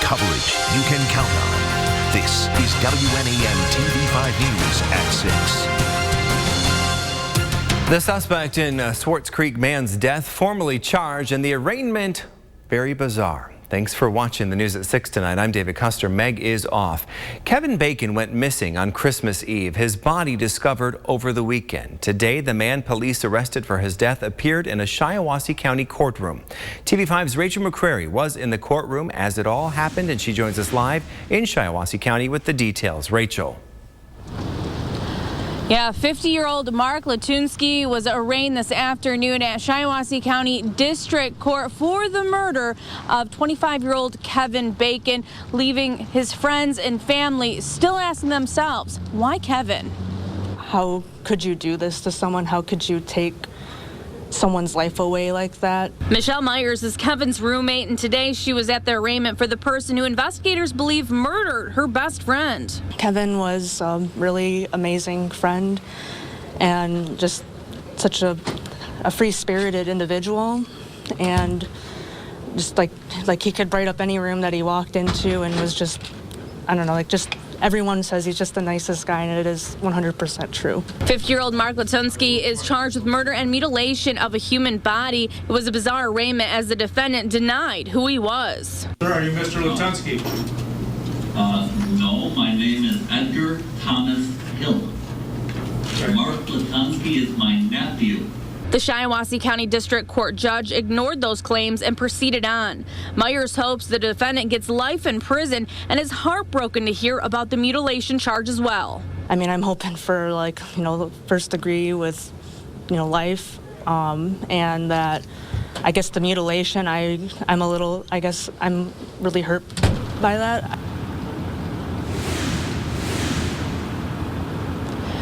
Coverage you can count on. This is WNEM TV5 News at 6. The suspect in Swartz Creek man's death formally charged, and the arraignment very bizarre. Thanks for watching the news at 6 tonight. I'm David Custer. Meg is off. Kevin Bacon went missing on Christmas Eve. His body discovered over the weekend. Today, the man police arrested for his death appeared in a Shiawassee County courtroom. TV5's Rachel McCrary was in the courtroom as it all happened, and she joins us live in Shiawassee County with the details. Rachel. Yeah, 50-year-old Mark Latunsky was arraigned this afternoon at Shiawassee County District Court for the murder of 25-year-old Kevin Bacon, leaving his friends and family still asking themselves, why Kevin? How could you do this to someone? How could you take someone's life away like that? Michelle Myers is Kevin's roommate, and today she was at the arraignment for the person who investigators believe murdered her best friend. Kevin was a really amazing friend and just such a free-spirited individual, and just like he could bright up any room that he walked into, and was just, I don't know, like just everyone says he's just the nicest guy, and it is 100% true. 50-year-old Mark Latunsky is charged with murder and mutilation of a human body. It was a bizarre arraignment as the defendant denied who he was. Sir, are you Mr. Latunsky? No, my name is Edgar Thomas Hill. Mark Latunsky is my nephew. The Shiawassee County District Court judge ignored those claims and proceeded on. Myers hopes the defendant gets life in prison and is heartbroken to hear about the mutilation charge as well. I mean, I'm hoping for, like, the first degree with, life, and that, I guess the mutilation, I'm really hurt by that.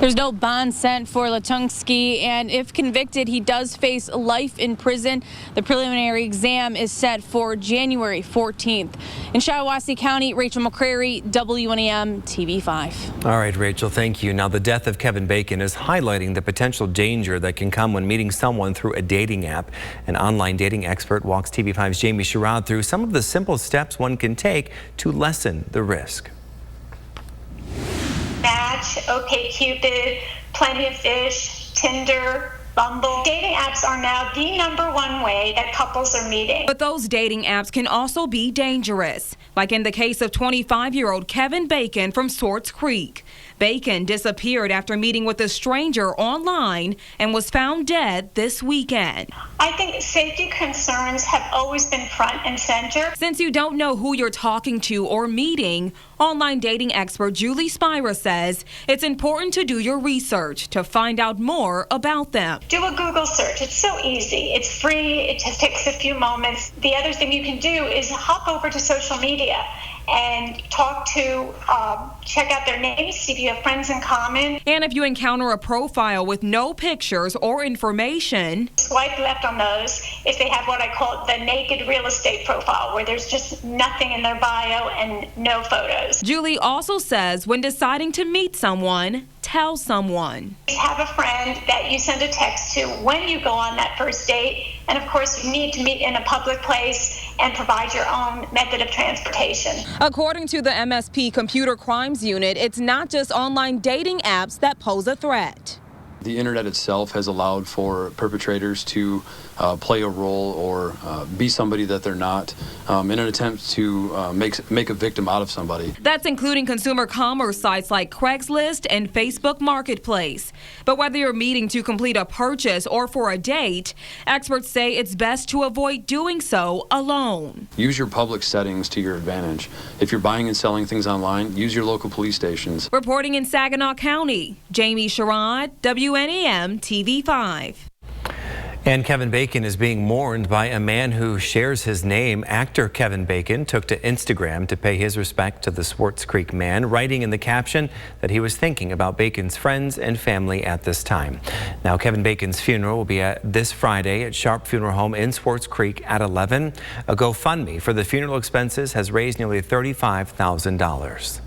There's no bond sent for Latunsky, and if convicted, he does face life in prison. The preliminary exam is set for January 14th. In Shiawassee County, Rachel McCrary, WNEM TV5. All right, Rachel, thank you. Now, the death of Kevin Bacon is highlighting the potential danger that can come when meeting someone through a dating app. An online dating expert walks TV5's Jamie Sherrod through some of the simple steps one can take to lessen the risk. Match, OkCupid, Plenty of Fish, Tinder, Bumble. Dating apps are now the #1 way that couples are meeting. But those dating apps can also be dangerous, like in the case of 25-year-old Kevin Bacon from Swartz Creek. Bacon disappeared after meeting with a stranger online and was found dead this weekend. I think safety concerns have always been front and center. Since you don't know who you're talking to or meeting, online dating expert Julie Spira says it's important to do your research to find out more about them. Do a Google search. It's so easy. It's free. It just takes a few moments. The other thing you can do is hop over to social media and talk to, check out their names, see if you have friends in common. And if you encounter a profile with no pictures or information, swipe left on those if they have what I call the naked real estate profile, where there's just nothing in their bio and no photos. Julie also says when deciding to meet someone, tell someone. Have a friend that you send a text to when you go on that first date, and of course you need to meet in a public place and provide your own method of transportation. According to the MSP Computer Crimes Unit, it's not just online dating apps that pose a threat. The internet itself has allowed for perpetrators to play a role or be somebody that they're not in an attempt to make a victim out of somebody. That's including consumer commerce sites like Craigslist and Facebook Marketplace. But whether you're meeting to complete a purchase or for a date, experts say it's best to avoid doing so alone. Use your public settings to your advantage. If you're buying and selling things online, use your local police stations. Reporting in Saginaw County, Jamie Sherrod, WNEM TV5. And Kevin Bacon is being mourned by a man who shares his name. Actor Kevin Bacon took to Instagram to pay his respect to the Swartz Creek man, writing in the caption that he was thinking about Bacon's friends and family at this time. Now, Kevin Bacon's funeral will be this Friday at Sharp Funeral Home in Swartz Creek at 11. A GoFundMe for the funeral expenses has raised nearly $35,000.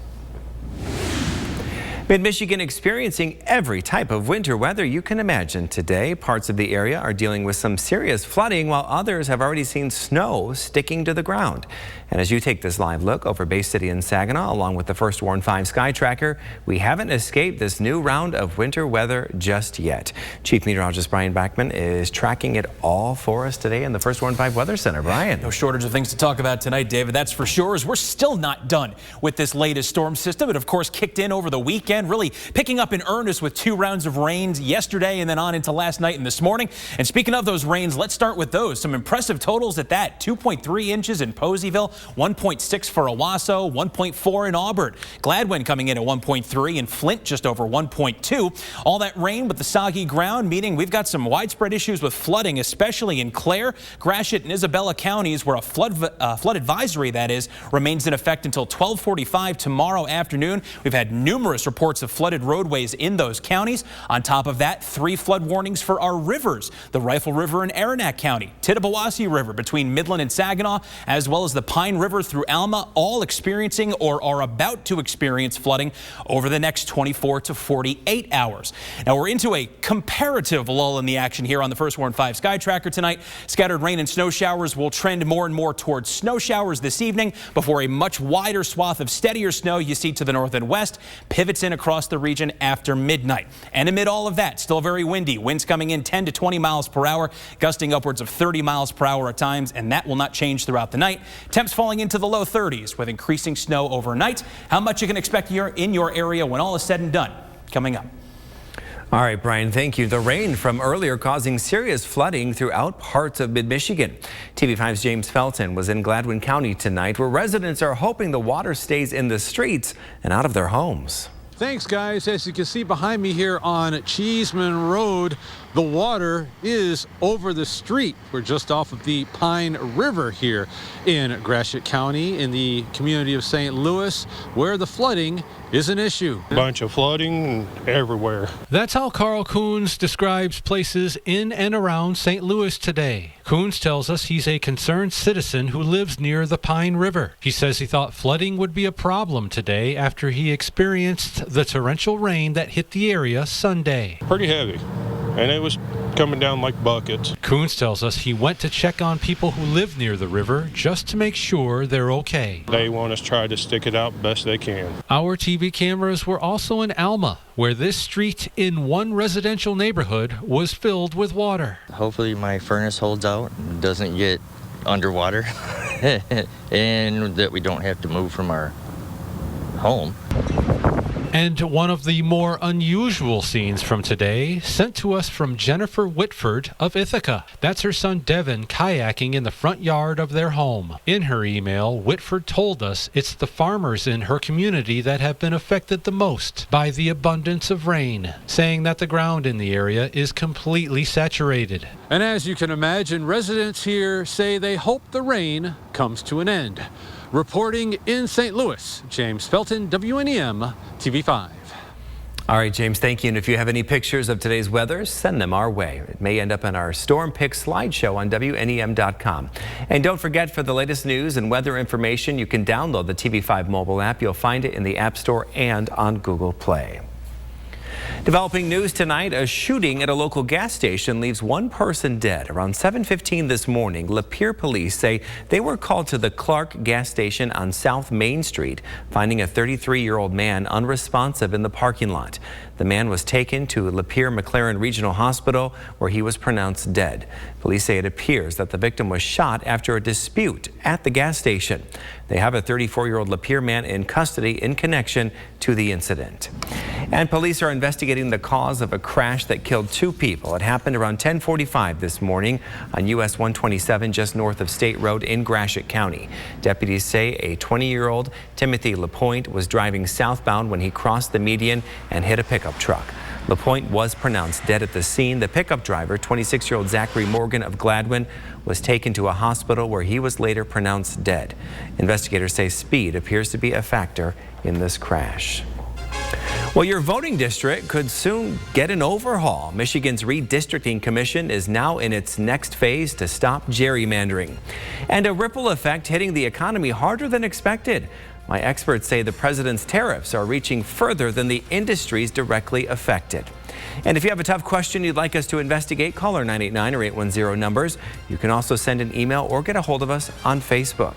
Mid-Michigan experiencing every type of winter weather you can imagine today. Parts of the area are dealing with some serious flooding, while others have already seen snow sticking to the ground. And as you take this live look over Bay City and Saginaw, along with the First Warn 5 Sky Tracker, we haven't escaped this new round of winter weather just yet. Chief Meteorologist Brian Backman is tracking it all for us today in the First Warn 5 Weather Center. Brian. No shortage of things to talk about tonight, David. That's for sure, as we're still not done with this latest storm system. It, of course, kicked in over the weekend, really picking up in earnest with 2 rounds of rains yesterday and then on into last night and this morning. And speaking of those rains, let's start with those. Some impressive totals at that. 2.3 inches in Poseyville, 1.6 for Owasso, 1.4 in Auburn. Gladwin coming in at 1.3 and Flint just over 1.2. All that rain with the soggy ground, meaning we've got some widespread issues with flooding, especially in Clare, Gratiot, and Isabella counties, where a flood advisory, that is, remains in effect until 12:45 tomorrow afternoon. We've had numerous reports of flooded roadways in those counties. On top of that, 3 flood warnings for our rivers: the Rifle River in Arraigned County, Tittabawassee River between Midland and Saginaw, as well as the Pine River through Alma, all experiencing or are about to experience flooding over the next 24 to 48 hours. Now we're into a comparative lull in the action here on the First Warn 5 Sky Tracker tonight. Scattered rain and snow showers will trend more and more towards snow showers this evening before a much wider swath of steadier snow you see to the north and west pivots in across the region after midnight. And amid all of that, still very windy. Winds coming in 10 to 20 miles per hour, gusting upwards of 30 miles per hour at times, and that will not change throughout the night. Temps falling into the low 30s with increasing snow overnight. How much you can expect here in your area when all is said and done, coming up. All right, Brian, thank you. The rain from earlier causing serious flooding throughout parts of mid-Michigan. TV5's James Felton was in Gladwin County tonight, where residents are hoping the water stays in the streets and out of their homes. Thanks, guys. As you can see behind me here on Cheeseman Road, the water is over the street. We're just off of the Pine River here in Gratiot County in the community of St. Louis, where the flooding is an issue. Bunch of flooding everywhere. That's how Carl Coons describes places in and around St. Louis today. Coons tells us he's a concerned citizen who lives near the Pine River. He says he thought flooding would be a problem today after he experienced the torrential rain that hit the area Sunday. Pretty heavy, and it was coming down like buckets. Coons tells us he went to check on people who live near the river just to make sure they're okay. They want us to try to stick it out best they can. Our TV cameras were also in Alma, where this street in one residential neighborhood was filled with water. Hopefully my furnace holds out and doesn't get underwater and that we don't have to move from our home. And one of the more unusual scenes from today, sent to us from Jennifer Whitford of Ithaca. That's her son Devin kayaking in the front yard of their home. In her email, Whitford told us it's the farmers in her community that have been affected the most by the abundance of rain, saying that the ground in the area is completely saturated. And as you can imagine, residents here say they hope the rain comes to an end. Reporting in St. Louis, James Felton, WNEM TV5. All right, James, thank you. And if you have any pictures of today's weather, send them our way. It may end up in our Storm Pick slideshow on WNEM.com. And don't forget, for the latest news and weather information, you can download the TV5 mobile app. You'll find it in the App Store and on Google Play. Developing news tonight, a shooting at a local gas station leaves one person dead. Around 7:15 this morning, Lapeer police say they were called to the Clark gas station on South Main Street, finding a 33-year-old man unresponsive in the parking lot. The man was taken to Lapeer McLaren Regional Hospital, where he was pronounced dead. Police say it appears that the victim was shot after a dispute at the gas station. They have a 34-year-old Lapeer man in custody in connection to the incident. And police are investigating the cause of a crash that killed 2 people. It happened around 10:45 this morning on US 127 just north of State Road in Gratiot County. Deputies say a 20-year-old Timothy LaPointe was driving southbound when he crossed the median and hit a pickup truck. LaPointe was pronounced dead at the scene. The pickup driver, 26-year-old Zachary Morgan of Gladwin, was taken to a hospital where he was later pronounced dead. Investigators say speed appears to be a factor in this crash. Well, your voting district could soon get an overhaul. Michigan's Redistricting Commission is now in its next phase to stop gerrymandering. And a ripple effect hitting the economy harder than expected. My experts say the president's tariffs are reaching further than the industries directly affected. And if you have a tough question you'd like us to investigate, call our 989 or 810 numbers. You can also send an email or get a hold of us on Facebook.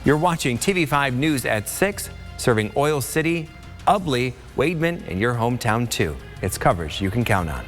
You're watching TV5 News at 6, serving Oil City, Ubly, Wademan, and your hometown too. It's coverage you can count on.